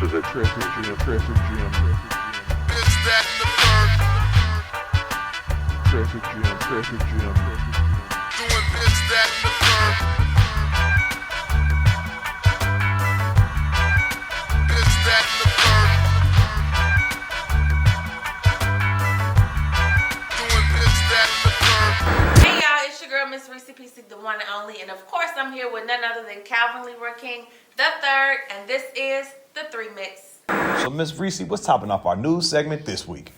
to the traffic jam. It's that in the third. Traffic jam. Doing this, that in the third. It's that in the third. Doing this, that in the third. Hey y'all, it's your girl Miss Rici Pieci, the one and only, and of course I'm here with none other than Calvin Leroy King the third, and this is the 3 Mix. So, Miss Rici, what's topping off our news segment this week?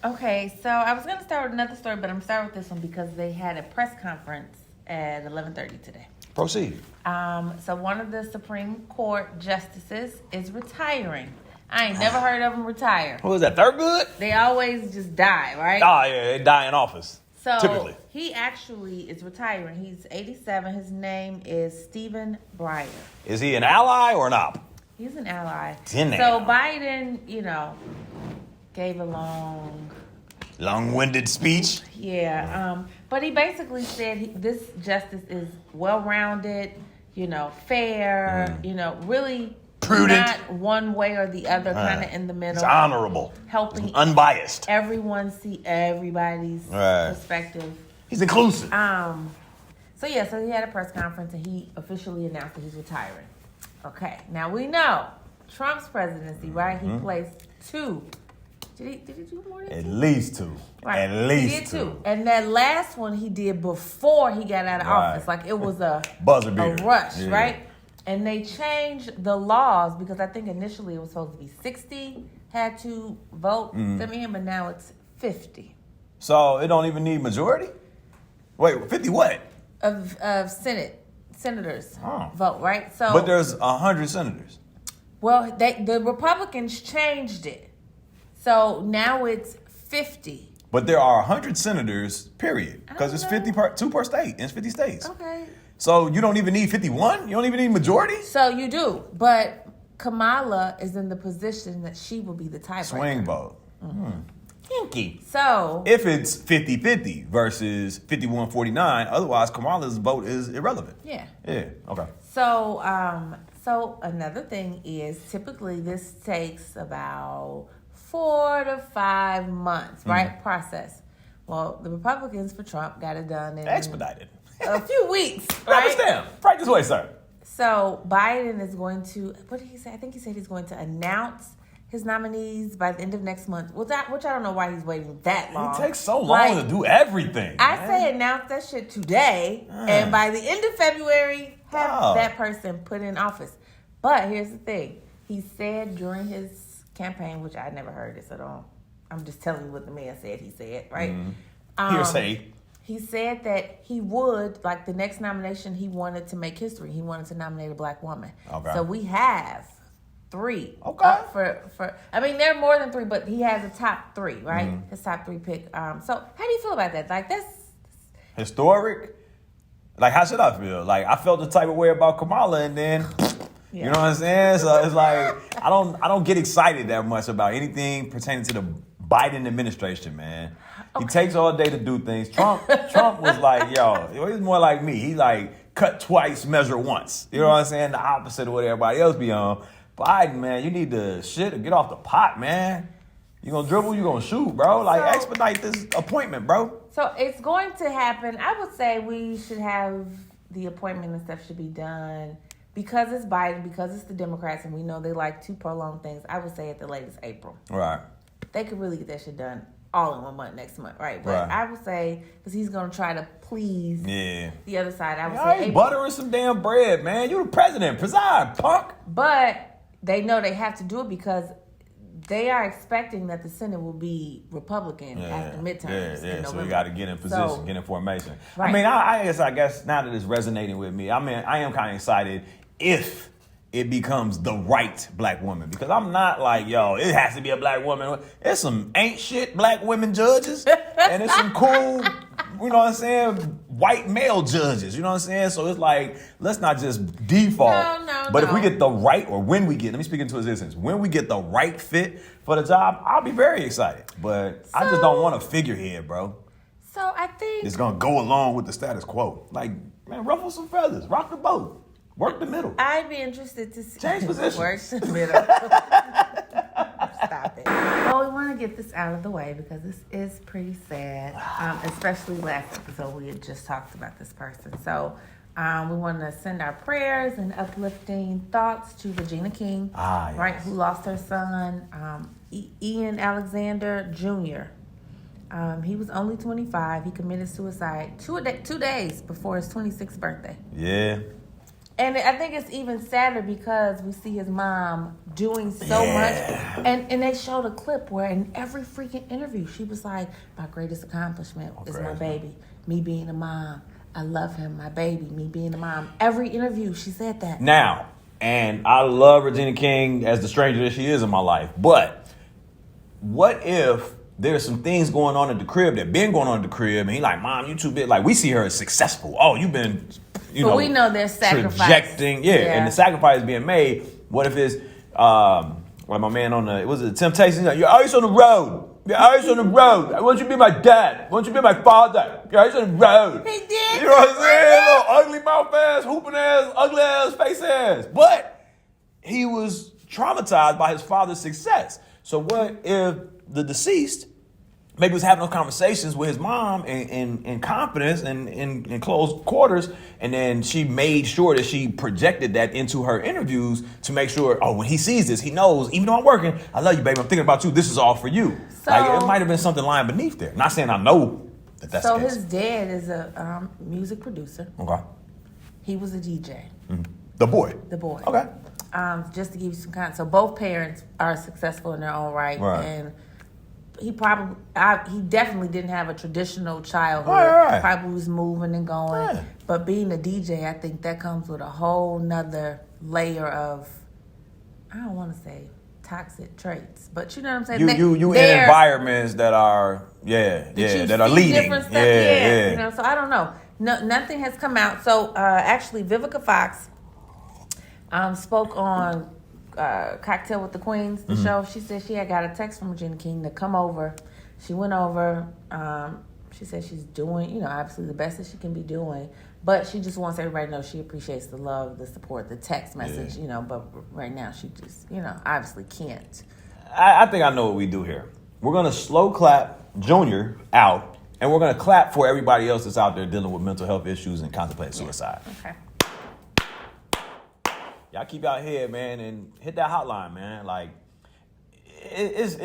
Okay, so I was gonna start with another story, but I'm starting with this one because they had a press conference at 11:30 today. Proceed. So one of the Supreme Court justices is retiring. I ain't never heard of him retire. Who is that, Thurgood? They always just die, right? Oh, yeah, they die in office. So typically. He actually is retiring. He's 87. His name is Stephen Breyer. Is he an ally or an op? He's an ally. Damn. So Biden, gave a long-winded speech. Yeah. But he basically said this justice is well-rounded, fair, really prudent, not one way or the other, kind of in the middle. It's honorable. Helping unbiased. Everyone see everybody's perspective. He's inclusive. So he had a press conference and he officially announced that he's retiring. Okay. Now we know Trump's presidency, right? He placed 2. Did he do more than 2? At least 2. Right. At least he did 2. And that last one he did before he got out of office. Like it was a buzzer beater. A rush, right? And they changed the laws because I think initially it was supposed to be 60 had to vote to him, but now it's 50. So it don't even need majority? Wait, 50 what? Of senators vote, right? So, but there's 100 senators. Well, the Republicans changed it. So now it's 50. But there are 100 senators, period. Because it's 2 per state. And it's 50 states. Okay. So you don't even need 51? You don't even need majority? So you do. But Kamala is in the position that she will be the tiebreaker. Swing vote. Kinky. So if it's 50-50 versus 51-49, otherwise Kamala's vote is irrelevant. Yeah. Yeah. Okay. So another thing is typically this takes about 4 to 5 months, right? Process. Well, the Republicans for Trump got it done in expedited. A few weeks. I Right? understand. Right this way, sir. So Biden is going to, what did he say? I think he said he's going to announce his nominees by the end of next month. Which I don't know why he's waiting that long. It takes so long to do everything. I say announce that shit today, and by the end of February, have that person put in office. But here's the thing. He said during his campaign, which I never heard it, so I'm just telling you what the man said he said, right? Hearsay. He said that he would, like the next nomination, he wanted to make history. He wanted to nominate a black woman. Okay. So we have 3. Okay. I mean, there are more than 3, but he has a top 3, right? His top 3 pick. So how do you feel about that? Like, that's historic. Like, how should I feel? Like, I felt the type of way about Kamala, and then, you know what I'm saying? So it's like, I don't get excited that much about anything pertaining to the Biden administration, man. He takes all day to do things. Trump was like, he's more like me. He like cut twice, measure once. You know what I'm saying? The opposite of what everybody else be on. Biden, man, you need to shit or get off the pot, man. You gonna dribble, you gonna shoot, bro. Like, expedite this appointment, bro. So it's going to happen. I would say we should have the appointment and stuff should be done because it's Biden, because it's the Democrats, and we know they like to prolong things. I would say at the latest April. Right. They could really get that shit done all in 1 month next month, right? But I would say, because he's going to try to please the other side, I would say April. Buttering some damn bread, man. You the president. Preside, punk. But they know they have to do it because they are expecting that the Senate will be Republican after midterms. Yeah. So we got to get in position, get in formation. Right. I mean, I guess now that it's resonating with me, I mean, I am kind of excited if it becomes the right black woman. Because I'm not like, it has to be a black woman. There's some ain't shit black women judges. And there's some cool, you know what I'm saying, white male judges. You know what I'm saying? So it's like, let's not just default. But if we get the right, or when we get, let me speak into existence, when we get the right fit for the job, I'll be very excited. But I just don't want a figurehead, bro. So I think it's going to go along with the status quo. Like, man, ruffle some feathers, rock the boat. Work the middle. I'd be interested to see. Change positions. Work the middle. So we want to get this out of the way because this is pretty sad, especially last episode we had just talked about this person. So we want to send our prayers and uplifting thoughts to Regina King, yes. right, who lost her son, Ian Alexander Jr. He was only 25. He committed suicide 2 days before his 26th birthday. Yeah. And I think it's even sadder because we see his mom doing so much. And they showed a clip where in every freaking interview, she was like, my greatest accomplishment is my baby. Me being a mom. I love him, my baby. Me being a mom. Every interview, she said that. Now, and I love Regina King as the stranger that she is in my life. But what if there's some things going on at the crib that been going on at the crib, and he like, Mom, you too big. Like, we see her as successful. Oh, you've been... But we know there's sacrifice. Projecting, and the sacrifice being made. What if it's like my man on it was a Temptation? He's like, you're always on the road. You're always on the road. Why don't you be my dad? Why don't you be my father? You're always on the road. He did. You know what I'm saying? Little ugly mouth ass, hooping ass, ugly ass, face ass. But he was traumatized by his father's success. So what if the deceased maybe was having those conversations with his mom in confidence and in close quarters, and then she made sure that she projected that into her interviews to make sure, oh, when he sees this, he knows, even though I'm working, I love you, baby, I'm thinking about you, this is all for you. So, like, it might have been something lying beneath there. Not saying I know that that's so the case. his dad is a music producer. Okay. He was a DJ. Mm-hmm. The boy. Okay. Just to give you some context. So both parents are successful in their own right. And he definitely didn't have a traditional childhood. Right. Probably was moving and going. Yeah. But being a DJ, I think that comes with a whole nother layer of, I don't want to say toxic traits, but you know what I'm saying? You in environments that are, that are leading. Different stuff. Yeah. You know, so I don't know. No, nothing has come out. So actually, Vivica Fox spoke on Cocktail with the Queens, the show. She said she had got a text from Regina King to come over. She went over. She said she's doing, obviously the best that she can be doing, but she just wants everybody to know she appreciates the love, the support, the text message, but right now she just, obviously can't. I think I know what we do here. We're going to slow clap Junior out, and we're going to clap for everybody else that's out there dealing with mental health issues and contemplating suicide. Okay. Y'all keep y'all head, man, and hit that hotline, man. Like, it's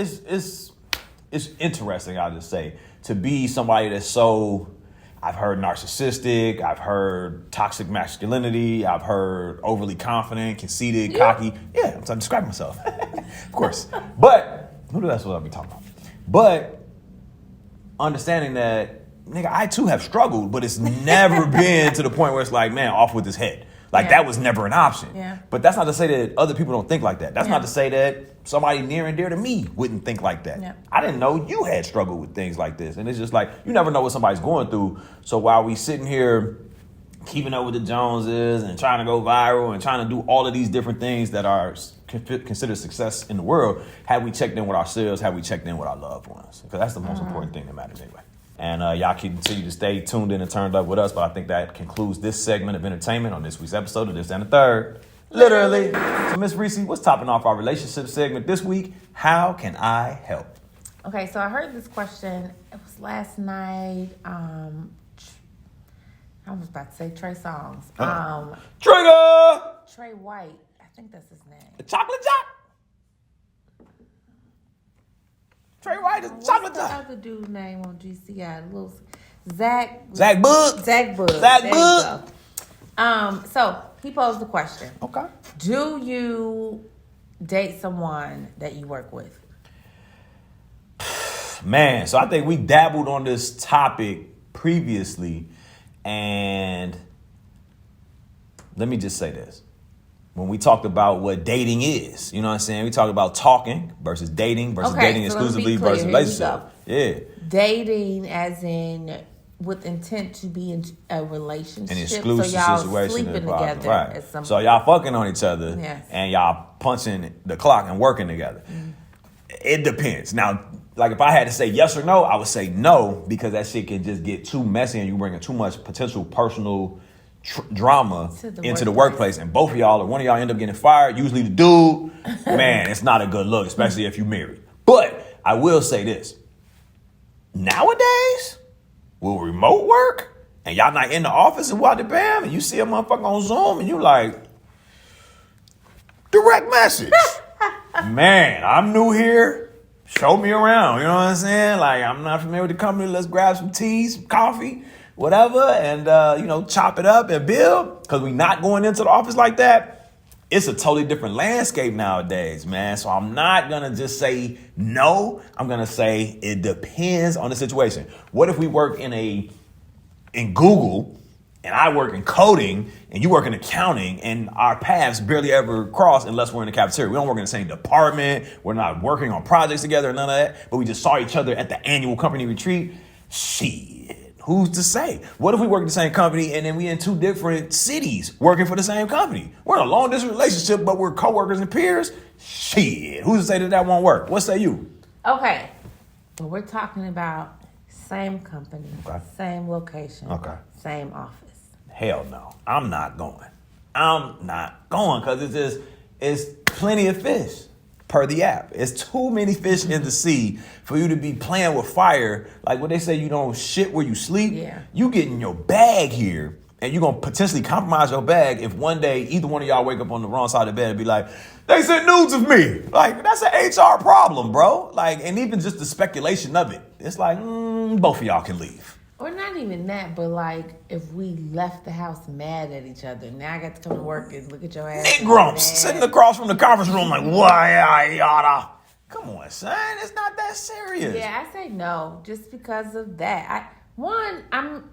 interesting, I'll just say, to be somebody that's so, I've heard narcissistic, I've heard toxic masculinity, I've heard overly confident, conceited, cocky. Yeah, I'm describing myself, of course. But, that's what I'll be talking about. But, understanding that, nigga, I too have struggled, but it's never been to the point where it's like, man, off with his head. Like, that was never an option. Yeah. But that's not to say that other people don't think like that. That's not to say that somebody near and dear to me wouldn't think like that. Yeah. I didn't know you had struggled with things like this. And it's just like, you never know what somebody's going through. So while we sitting here keeping up with the Joneses and trying to go viral and trying to do all of these different things that are considered success in the world, have we checked in with ourselves? Have we checked in with our loved ones? Because that's the most important thing that matters anyway. And y'all continue to stay tuned in and turned up with us. But I think that concludes this segment of entertainment on this week's episode of This and the Third. Literally. So, Miss Rici, what's topping off our relationship segment this week? How can I help? Okay, so I heard this question. It was last night. I was about to say Trey Songz. Trigger! Trey White. I think that's his name. The chocolate jock? Trey White is chocolate What's the jock. other dude's name on GCI? Little Zach Bugg. Zach Bugg. Zach There you Bugg. go. So he posed the question. Okay. Do you date someone that you work with? Man, so I think we dabbled on this topic previously, and let me just say this. When we talked about what dating is, you know what I'm saying? We talked about talking versus dating versus dating exclusively versus relationship. Yeah. Dating as in with intent to be in a relationship. An exclusive so y'all situation. sleeping together. Right. At some So y'all fucking on each other, Yes. and y'all punching the clock and working together. It depends. Now, like if I had to say yes or no, I would say no, because that shit can just get too messy and you bringing too much potential personal drama into the workplace, and both of y'all or one of y'all end up getting fired. Usually the dude, man, it's not a good look, especially if you married. But I will say this. Nowadays, with remote work, and y'all not in the office and what the bam, and you see a motherfucker on Zoom, and you like, direct message. Man, I'm new here. Show me around. You know what I'm saying? Like, I'm not familiar with the company. Let's grab some tea, some coffee, whatever, and, chop it up and build. Because we not going into the office like that. It's a totally different landscape nowadays, man. So I'm not going to just say no. I'm going to say it depends on the situation. What if we work in Google and I work in coding and you work in accounting and our paths barely ever cross unless we're in the cafeteria? We don't work in the same department. We're not working on projects together, none of that. But we just saw each other at the annual company retreat. Shit. Who's to say? What if we work in the same company and then we in two different cities working for the same company? We're in a long distance relationship, but we're coworkers and peers. Shit. Who's to say that won't work? What say you? Okay. Well, we're talking about same company, Okay. same location, Okay. same office. Hell no. I'm not going. Because it's plenty of fish per the app. It's too many fish in the sea for you to be playing with fire. Like what they say, you don't shit where you sleep. Yeah. You get in your bag here and you're going to potentially compromise your bag if one day either one of y'all wake up on the wrong side of the bed and be like, they sent nudes of me. Like, that's an HR problem, bro. Like, and even just the speculation of it. It's like, both of y'all can leave. Or not even that, but like if we left the house mad at each other, now I got to come to work and look at your ass. Nick Grumps sitting across from the conference room like, why I yada. Come on, son. It's not that serious. Yeah, I say no just because of that. I'm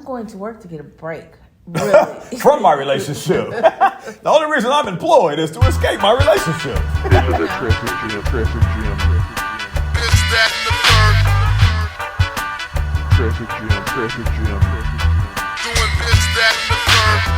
going to work to get a break. Really. From my relationship. The only reason I'm employed is to escape my relationship. This is a traffic jam. This, that, and the third. Traffic jam. Doing this, that, and the third.